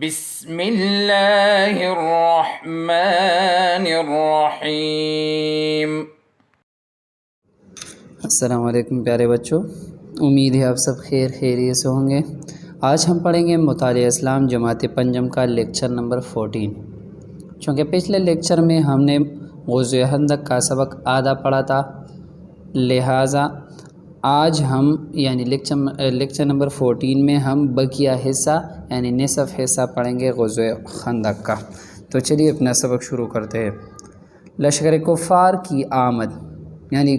بسم اللہ الرحمن الرحیم۔ السلام علیکم پیارے بچوں، امید ہے آپ سب خیریت سے ہوں گے۔ آج ہم پڑھیں گے مطالعہ اسلام جماعت پنجم کا لیکچر نمبر 14۔ چونکہ پچھلے لیکچر میں ہم نے غزوہ خندق کا سبق آدھا پڑھا تھا، لہٰذا آج ہم یعنی لیکچر نمبر 14 میں ہم بقیہ حصہ یعنی نصف حصہ پڑھیں گے غزوہ خندق کا۔ تو چلیے اپنا سبق شروع کرتے ہیں۔ لشکر کفار کی آمد، یعنی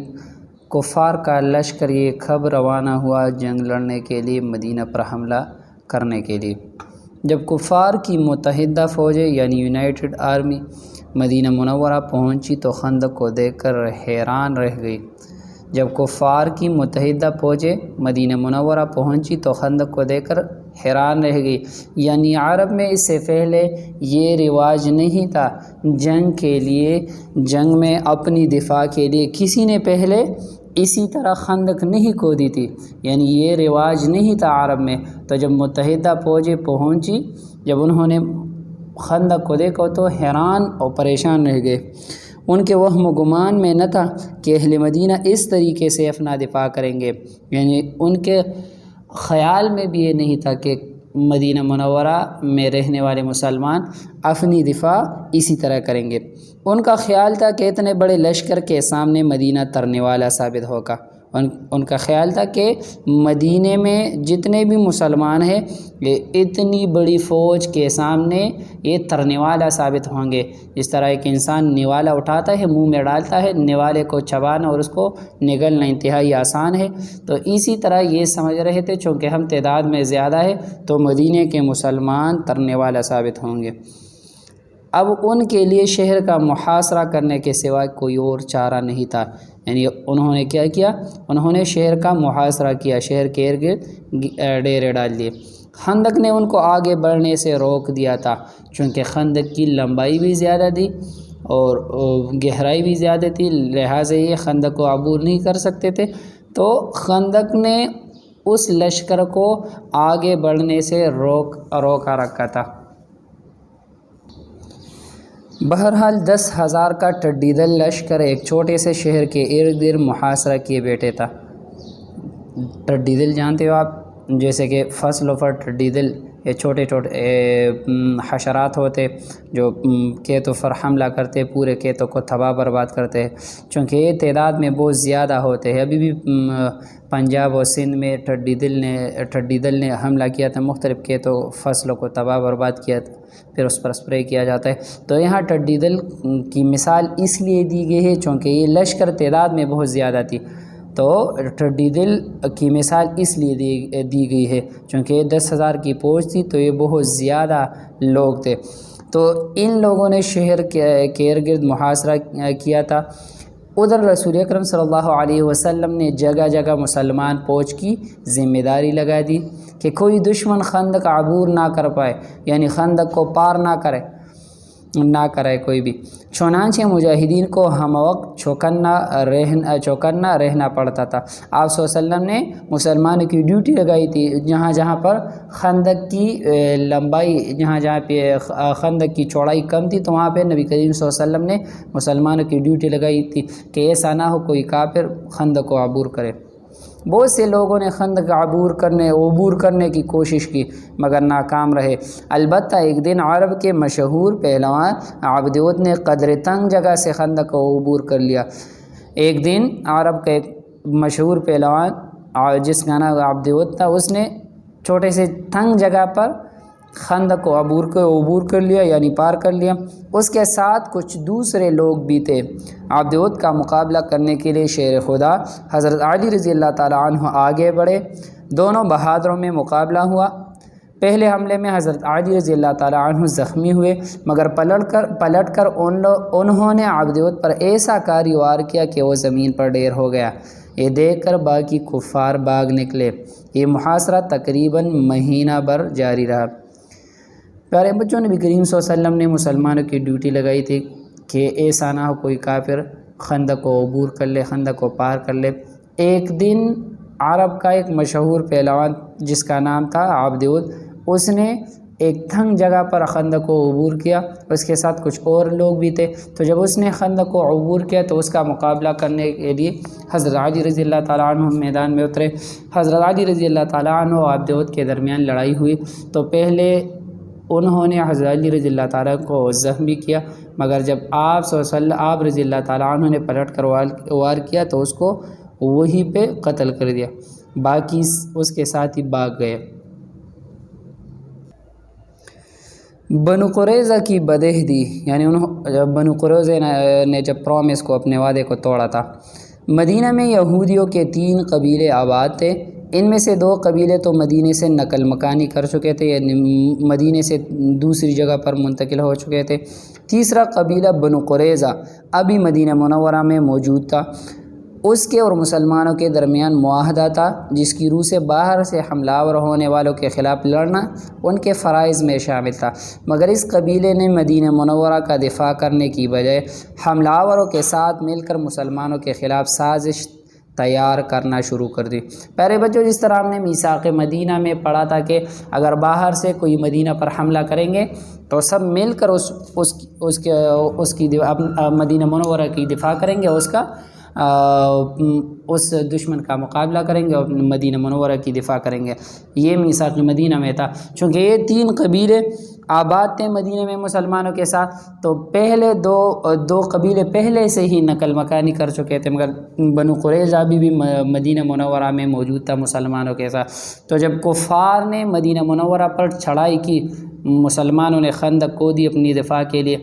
کفار کا لشکر یہ کب روانہ ہوا جنگ لڑنے کے لیے، مدینہ پر حملہ کرنے کے لیے۔ جب کفار کی متحدہ فوجیں یعنی یونائٹڈ آرمی مدینہ منورہ پہنچی تو خندق کو دیکھ کر حیران رہ گئی۔ جب کفار کی متحدہ فوجیں مدینہ منورہ پہنچی تو خندق کو دیکھ کر حیران رہ گئی، یعنی عرب میں اس سے پہلے یہ رواج نہیں تھا جنگ میں اپنی دفاع کے لیے کسی نے پہلے اسی طرح خندق نہیں کھودی تھی، یعنی یہ رواج نہیں تھا عرب میں۔ تو جب متحدہ فوجیں پہنچی، جب انہوں نے خندق کو دیکھا تو حیران اور پریشان رہ گئے۔ ان کے وہم و گمان میں نہ تھا کہ اہل مدینہ اس طریقے سے اپنا دفاع کریں گے، یعنی ان کے خیال میں بھی یہ نہیں تھا کہ مدینہ منورہ میں رہنے والے مسلمان اپنی دفاع اسی طرح کریں گے۔ ان کا خیال تھا کہ اتنے بڑے لشکر کے سامنے مدینہ ترنے والا ثابت ہوگا۔ ان کا خیال تھا کہ مدینے میں جتنے بھی مسلمان ہیں یہ اتنی بڑی فوج کے سامنے یہ ترنے والا ثابت ہوں گے۔ جس طرح ایک انسان نوالا اٹھاتا ہے، منہ میں ڈالتا ہے، نوالے کو چبانا اور اس کو نگلنا انتہائی آسان ہے، تو اسی طرح یہ سمجھ رہے تھے چونکہ ہم تعداد میں زیادہ ہے تو مدینے کے مسلمان ترنے والا ثابت ہوں گے۔ اب ان کے لیے شہر کا محاصرہ کرنے کے سوا کوئی اور چارہ نہیں تھا، یعنی انہوں نے کیا کیا، انہوں نے شہر کا محاصرہ کیا، شہر کے ارد گرد ڈیرے ڈال دیے۔ خندق نے ان کو آگے بڑھنے سے روک دیا تھا، چونکہ خندق کی لمبائی بھی زیادہ تھی اور گہرائی بھی زیادہ تھی، لہٰذا یہ خندق کو عبور نہیں کر سکتے تھے۔ تو خندق نے اس لشکر کو آگے بڑھنے سے روکا رکھا تھا۔ بہرحال 10,000 کا ٹڈی دل لشکر ایک چھوٹے سے شہر کے ارد گرد محاصرہ کیے بیٹھے تھا۔ ٹڈی دل جانتے ہو آپ، جیسے کہ فصلوں پر ٹڈی دل یہ چھوٹے حشرات ہوتے جو کھیتوں پر حملہ کرتے، پورے کھیتوں کو تباہ برباد کرتے ہیں۔ چونکہ یہ تعداد میں بہت زیادہ ہوتے ہیں، ابھی بھی پنجاب اور سندھ میں ٹڈی دل نے حملہ کیا تھا، مختلف کھیتوں فصلوں کو تباہ برباد کیا تھا، پھر اس پر اسپرے کیا جاتا ہے۔ تو یہاں ٹڈی دل کی مثال اس لیے دی گئی ہے چونکہ یہ لشکر تعداد میں بہت زیادہ تھی، تو ٹڈی دل کی مثال اس لیے دی گئی ہے چونکہ 10,000 کی فوج تھی تو یہ بہت زیادہ لوگ تھے۔ تو ان لوگوں نے شہر کے ارد گرد محاصرہ کیا تھا۔ ادھر رسول اکرم صلی اللہ علیہ وسلم نے جگہ جگہ مسلمان فوج کی ذمہ داری لگا دی کہ کوئی دشمن خندق عبور نہ کر پائے، یعنی خندق کو پار نہ کرے کوئی بھی۔ چنانچہ مجاہدین کو ہم وقت چوکنا رہنا پڑتا تھا۔ آپ صلی اللہ علیہ وسلم نے مسلمانوں کی ڈیوٹی لگائی تھی، جہاں پر خندق کی لمبائی، جہاں پہ خندق کی چوڑائی کم تھی تو وہاں پہ نبی کریم صلی اللہ علیہ وسلم نے مسلمانوں کی ڈیوٹی لگائی تھی کہ ایسا نہ ہو کوئی کافر خندق کو عبور کرے۔ بہت سے لوگوں نے خندق عبور کرنے کی کوشش کی مگر ناکام رہے۔ البتہ ایک دن عرب کے مشہور پہلوان عبدود نے قدر تنگ جگہ سے خندق کو عبور کر لیا۔ ایک دن عرب کا ایک مشہور پہلوان جس کا نام عبدود تھا، اس نے چھوٹے سے تنگ جگہ پر خندق کو عبور کر لیا، یعنی پار کر لیا۔ اس کے ساتھ کچھ دوسرے لوگ بھی تھے۔ عبدود کا مقابلہ کرنے کے لیے شیر خدا حضرت علی رضی اللہ تعالیٰ عنہ آگے بڑھے۔ دونوں بہادروں میں مقابلہ ہوا۔ پہلے حملے میں حضرت علی رضی اللہ تعالیٰ عنہ زخمی ہوئے مگر پلٹ کر انہوں نے عبدود پر ایسا کاری وار کیا کہ وہ زمین پر ڈھیر ہو گیا۔ یہ دیکھ کر باقی کفار بھاگ نکلے۔ یہ محاصرہ تقریباً مہینہ بھر جاری رہا۔ پیارے بچوں، نبی کریم صلی اللہ علیہ وسلم نے مسلمانوں کی ڈیوٹی لگائی تھی کہ ایسا نہ ہو کوئی کافر خندق کو عبور کر لے، خندق کو پار کر لے۔ ایک دن عرب کا ایک مشہور پہلوان جس کا نام تھا عبدود، اس نے ایک تنگ جگہ پر خندق کو عبور کیا، اس کے ساتھ کچھ اور لوگ بھی تھے۔ تو جب اس نے خندق کو عبور کیا تو اس کا مقابلہ کرنے کے لیے حضرت علی رضی اللہ تعالیٰ عنہ میدان میں اترے۔ حضرت علی رضی اللہ تعالیٰ عنہ اور عبد ود کے درمیان لڑائی ہوئی، تو پہلے انہوں نے حضرت علی رضی اللہ تعالیٰ کو زخمی کیا، مگر جب آپ رضی اللہ تعالیٰ عنہ نے پلٹ کر وار کیا تو اس کو وہی پہ قتل کر دیا، باقی اس کے ساتھ ہی بھاگ گئے۔ بنو قریظہ کی بدعہدی، یعنی بنو قریظہ نے جب پرومس کو، اپنے وعدے کو توڑا تھا۔ مدینہ میں یہودیوں کے 3 قبیلے آباد تھے، ان میں سے 2 قبیلے تو مدینے سے نقل مکانی کر چکے تھے، یعنی مدینے سے دوسری جگہ پر منتقل ہو چکے تھے۔ تیسرا قبیلہ بنو قریظہ ابھی مدینہ منورہ میں موجود تھا، اس کے اور مسلمانوں کے درمیان معاہدہ تھا، جس کی روح سے باہر سے حملہ آور ہونے والوں کے خلاف لڑنا ان کے فرائض میں شامل تھا، مگر اس قبیلے نے مدینہ منورہ کا دفاع کرنے کی بجائے حملہ آوروں کے ساتھ مل کر مسلمانوں کے خلاف سازش تیار کرنا شروع کر دی۔ پیارے بچوں، جس طرح ہم نے میثاق مدینہ میں پڑھا تھا کہ اگر باہر سے کوئی مدینہ پر حملہ کریں گے تو سب مل کر اس کی مدینہ منورہ کی دفاع کریں گے، اس دشمن کا مقابلہ کریں گے اور مدینہ منورہ کی دفاع کریں گے۔ یہ میثاق مدینہ میں تھا، چونکہ یہ 3 قبیلے آباد تھے مدینہ میں مسلمانوں کے ساتھ، تو پہلے دو قبیلے پہلے سے ہی نقل مکانی کر چکے تھے، مگر بنو قریظہ بھی مدینہ منورہ میں موجود تھا مسلمانوں کے ساتھ۔ تو جب کفار نے مدینہ منورہ پر چڑھائی کی، مسلمانوں نے خندق کو دی اپنی دفاع کے لیے،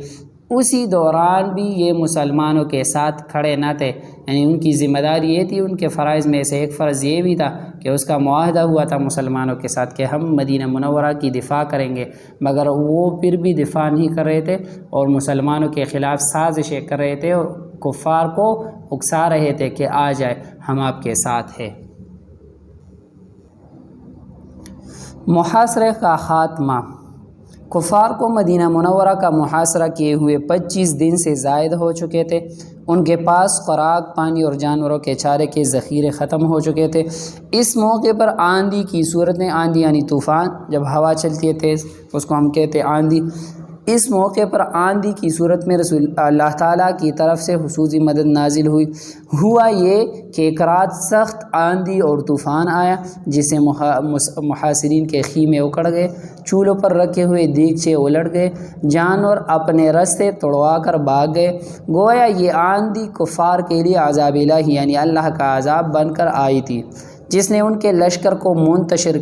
اسی دوران بھی یہ مسلمانوں کے ساتھ کھڑے نہ تھے، یعنی ان کی ذمہ داری یہ تھی، ان کے فرائض میں سے ایک فرض یہ بھی تھا کہ اس کا معاہدہ ہوا تھا مسلمانوں کے ساتھ کہ ہم مدینہ منورہ کی دفاع کریں گے، مگر وہ پھر بھی دفاع نہیں کر رہے تھے اور مسلمانوں کے خلاف سازشیں کر رہے تھے اور کفار کو اکسا رہے تھے کہ آ جائے، ہم آپ کے ساتھ ہیں۔ محاصرے کا خاتمہ۔ کفار کو مدینہ منورہ کا محاصرہ کیے ہوئے 25 دن سے زائد ہو چکے تھے، ان کے پاس خوراک، پانی اور جانوروں کے چارے کے ذخیرے ختم ہو چکے تھے۔ اس موقع پر آندھی کی صورت میں، آندھی یعنی طوفان، جب ہوا چلتی ہے تیز اس کو ہم کہتے ہیں آندھی، اس موقع پر آندھی کی صورت میں رسول اللہ تعالیٰ کی طرف سے خصوصی مدد نازل ہوئی۔ ہوا یہ کہ ایک رات سخت آندھی اور طوفان آیا، جس سے محاصرین کے خیمے اکڑ گئے، چولہوں پر رکھے ہوئے دیگچے الٹ گئے، جانور اپنے رستے توڑوا کر بھاگ گئے۔ گویا یہ آندھی کفار کے لیے عذاب الہی یعنی اللہ کا عذاب بن کر آئی تھی، جس نے ان کے لشکر کو منتشر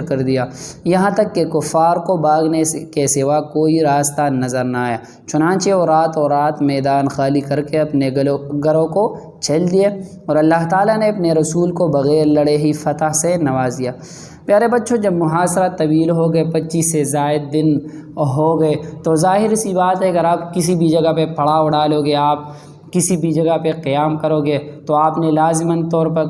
کر دیا، یہاں تک کہ کفار کو بھاگنے کے سوا کوئی راستہ نظر نہ آیا۔ چنانچہ وہ رات میدان خالی کر کے اپنے گھروں کو چل دیے اور اللہ تعالیٰ نے اپنے رسول کو بغیر لڑے ہی فتح سے نواز دیا۔ پیارے بچوں، جب محاصرہ طویل ہو گئے، 25 سے زائد دن ہو گئے، تو ظاہر سی بات ہے اگر آپ کسی بھی جگہ پہ پڑاؤ ڈالو گے، آپ کسی بھی جگہ پہ قیام کرو گے تو آپ نے لازماً طور پر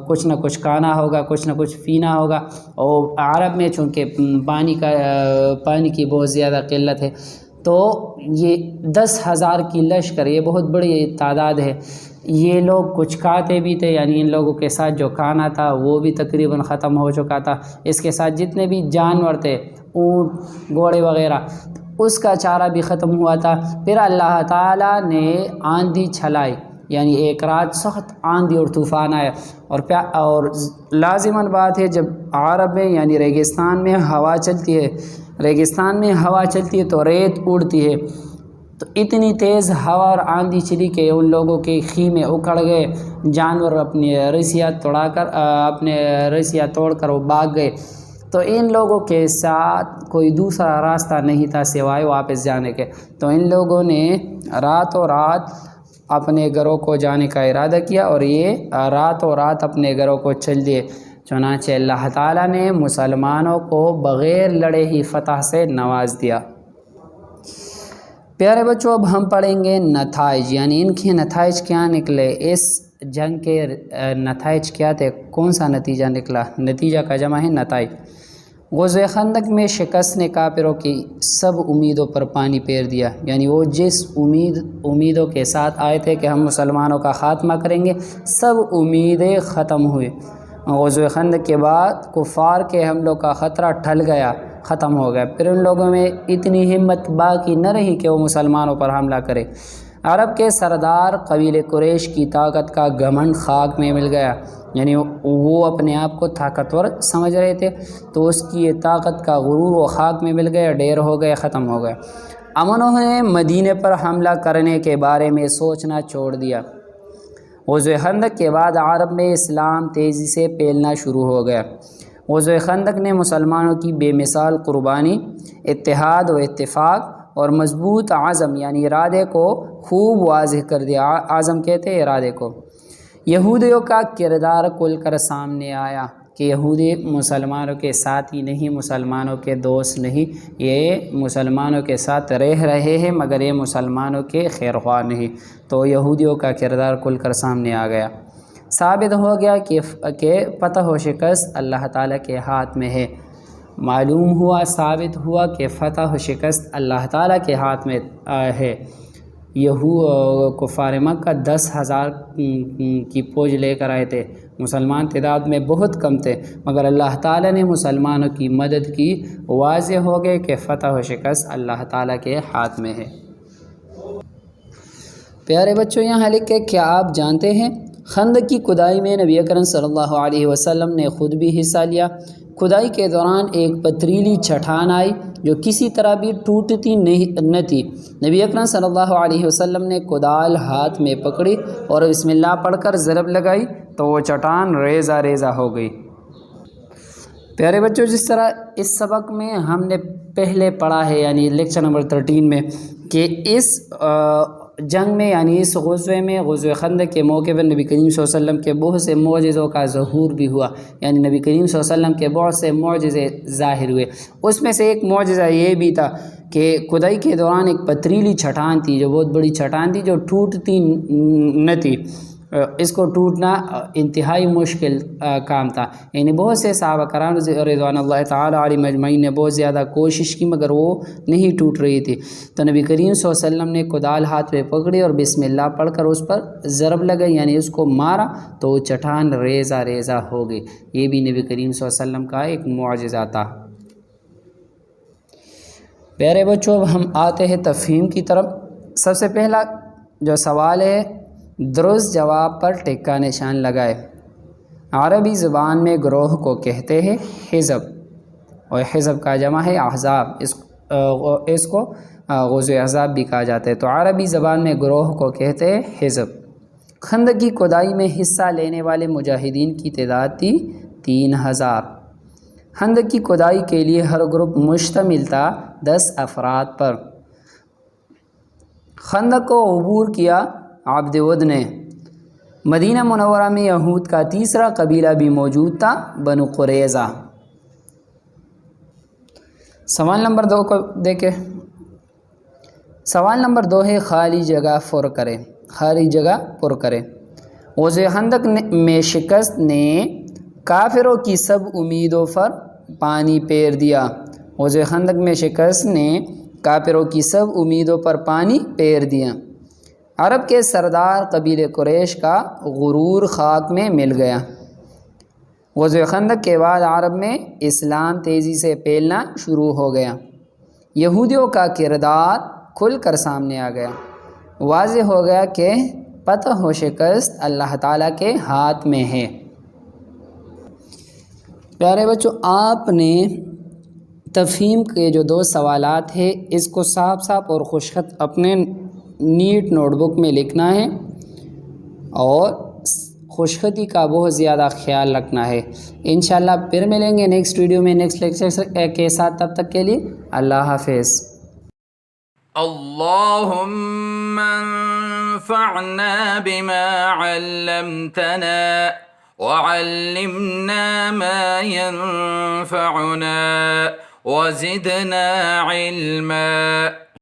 کچھ نہ کچھ کھانا ہوگا، کچھ نہ کچھ پینا ہوگا، اور عرب میں چونکہ پانی کی بہت زیادہ قلت ہے، تو یہ 10,000 کی لشکر، یہ بہت بڑی تعداد ہے۔ یہ لوگ کچھ کھاتے بھی تھے، یعنی ان لوگوں کے ساتھ جو کھانا تھا وہ بھی تقریباً ختم ہو چکا تھا، اس کے ساتھ جتنے بھی جانور تھے، اونٹ، گھوڑے وغیرہ، اس کا چارہ بھی ختم ہوا تھا۔ پھر اللہ تعالیٰ نے آندھی چلائی، یعنی ایک رات سخت آندھی اور طوفان آیا، اور لازماً بات ہے جب عرب میں یعنی ریگستان میں ہوا چلتی ہے تو ریت اڑتی ہے، تو اتنی تیز ہوا اور آندھی چلی کہ ان لوگوں کے خیمے اکھڑ گئے، جانور اپنی رسیاں توڑ کر وہ بھاگ گئے۔ تو ان لوگوں کے ساتھ کوئی دوسرا راستہ نہیں تھا سوائے واپس جانے کے، تو ان لوگوں نے راتوں رات اپنے گھروں کو جانے کا ارادہ کیا اور یہ راتوں رات اپنے گھروں کو چل دیے۔ چنانچہ اللہ تعالیٰ نے مسلمانوں کو بغیر لڑے ہی فتح سے نواز دیا۔ پیارے بچوں، اب ہم پڑھیں گے نتائج، یعنی ان کے نتائج کیا نکلے، اس جنگ کے نتائج کیا تھے، کون سا نتیجہ نکلا۔ نتیجہ کا جمع ہے نتائج۔ غزوہ خندق میں شکست نے کافروں کی سب امیدوں پر پانی پھیر دیا، یعنی وہ جس امیدوں کے ساتھ آئے تھے کہ ہم مسلمانوں کا خاتمہ کریں گے، سب امیدیں ختم ہوئی۔ غزوہ خندق کے بعد کفار کے حملوں کا خطرہ ٹل گیا، ختم ہو گیا۔ پھر ان لوگوں میں اتنی ہمت باقی نہ رہی کہ وہ مسلمانوں پر حملہ کرے۔ عرب کے سردار قبیل قریش کی طاقت کا گھمنڈ خاک میں مل گیا، یعنی وہ اپنے آپ کو طاقتور سمجھ رہے تھے، تو اس کی یہ طاقت کا غرور وہ خاک میں مل گیا، ڈیر ہو گیا، ختم ہو گیا۔ انہوں نے مدینے پر حملہ کرنے کے بارے میں سوچنا چھوڑ دیا۔ غزوہ خندق کے بعد عرب میں اسلام تیزی سے پھیلنا شروع ہو گیا۔ غزوہ خندق نے مسلمانوں کی بے مثال قربانی، اتحاد و اتفاق اور مضبوط عزم یعنی ارادے کو خوب واضح کر دیا۔ عزم کہتے ہیں ارادے کو۔ یہودیوں کا کردار کھل کر سامنے آیا کہ یہودی مسلمانوں کے ساتھی نہیں، مسلمانوں کے دوست نہیں، یہ مسلمانوں کے ساتھ رہ رہے ہیں مگر یہ مسلمانوں کے خیر خواہ نہیں۔ تو یہودیوں کا کردار کھل کر سامنے آ گیا۔ ثابت ہو گیا کہ فتح و شکست اللہ تعالیٰ کے ہاتھ میں ہے۔ معلوم ہوا، ثابت ہوا کہ فتح و شکست اللہ تعالیٰ کے ہاتھ میں ہے۔ کفار مکہ 10,000 کی فوج لے کر آئے تھے، مسلمان تعداد میں بہت کم تھے، مگر اللہ تعالیٰ نے مسلمانوں کی مدد کی۔ واضح ہو گئے کہ فتح و شکست اللہ تعالیٰ کے ہاتھ میں ہے۔ پیارے بچوں، یہاں لکھے کیا آپ جانتے ہیں خندق کی کھدائی میں نبی اکرم صلی اللہ علیہ وسلم نے خود بھی حصہ لیا۔ کھدائی کے دوران ایک پتھریلی چٹان آئی جو کسی طرح بھی ٹوٹتی نہ تھی۔ نبی اکرم صلی اللہ علیہ وسلم نے کدال ہاتھ میں پکڑی اور بسم اللہ پڑھ کر ضرب لگائی تو وہ چٹان ریزہ ریزہ ہو گئی۔ پیارے بچوں، جس طرح اس سبق میں ہم نے پہلے پڑھا ہے یعنی لیکچر نمبر 13 میں کہ اس جنگ میں یعنی اس غزوے میں غزوہ خندق کے موقع پر نبی کریم صلی اللہ علیہ وسلم کے بہت سے معجزوں کا ظہور بھی ہوا، یعنی نبی کریم صلی اللہ علیہ وسلم کے بہت سے معجزے ظاہر ہوئے۔ اس میں سے ایک معجزہ یہ بھی تھا کہ کھدائی کے دوران ایک پتھریلی چٹان تھی جو بہت بڑی چٹان تھی جو ٹوٹتی نہ تھی۔ اس کو ٹوٹنا انتہائی مشکل کام تھا، یعنی بہت سے صحابہ کرام رضوان اللہ تعالی علیہم اجمعین نے بہت زیادہ کوشش کی مگر وہ نہیں ٹوٹ رہی تھی۔ تو نبی کریم صلی اللہ علیہ وسلم نے کدال ہاتھ میں پکڑی اور بسم اللہ پڑھ کر اس پر ضرب لگائی یعنی اس کو مارا تو وہ چٹان ریزہ ریزہ ہو گئی۔ یہ بھی نبی کریم صلی اللہ علیہ وسلم کا ایک معجزہ تھا۔ پیارے بچوں، اب ہم آتے ہیں تفہیم کی طرف۔ سب سے پہلا جو سوال ہے درست جواب پر ٹکا نشان لگائے۔ عربی زبان میں گروہ کو کہتے ہیں حزب، اور حزب کا جمع ہے احزاب، اس کو غزوہ احزاب بھی کہا جاتا ہے۔ تو عربی زبان میں گروہ کو کہتے ہیں حزب۔ خندق کی کھدائی میں حصہ لینے والے مجاہدین کی تعداد تھی 3000۔ خندق کی کھدائی کے لیے ہر گروپ مشتمل تھا 10 افراد پر۔ خندق کو عبور کیا عبد ود نے۔ مدینہ منورہ میں یہود کا تیسرا قبیلہ بھی موجود تھا، بنو قریظہ۔ سوال نمبر 2 کو دیکھیں۔ سوال نمبر 2 ہے خالی جگہ پر کریں۔ خالی جگہ پر کریں۔ غزوہ خندق میں شکست نے کافروں کی سب امیدوں پر پانی پھیر دیا۔ غزوہ خندق میں شکست نے کافروں کی سب امیدوں پر پانی پھیر دیا۔ عرب کے سردار قبیل قریش کا غرور خاک میں مل گیا۔ غزوہ خندق کے بعد عرب میں اسلام تیزی سے پھیلنا شروع ہو گیا۔ یہودیوں کا کردار کھل کر سامنے آ گیا۔ واضح ہو گیا کہ فتح و شکست اللہ تعالیٰ کے ہاتھ میں ہے۔ پیارے بچوں، آپ نے تفہیم کے جو 2 سوالات ہیں اس کو صاف صاف اور خوشخط اپنے نیٹ نوٹ بک میں لکھنا ہے اور خوشخطی کا بہت زیادہ خیال رکھنا ہے۔ انشاءاللہ پھر ملیں گے نیکسٹ ویڈیو میں نیکسٹ لیکچر کے ساتھ۔ تب تک کے لیے اللہ حافظ۔ اللهم انفعنا بما علمتنا وعلمنا ما ينفعنا وزدنا علما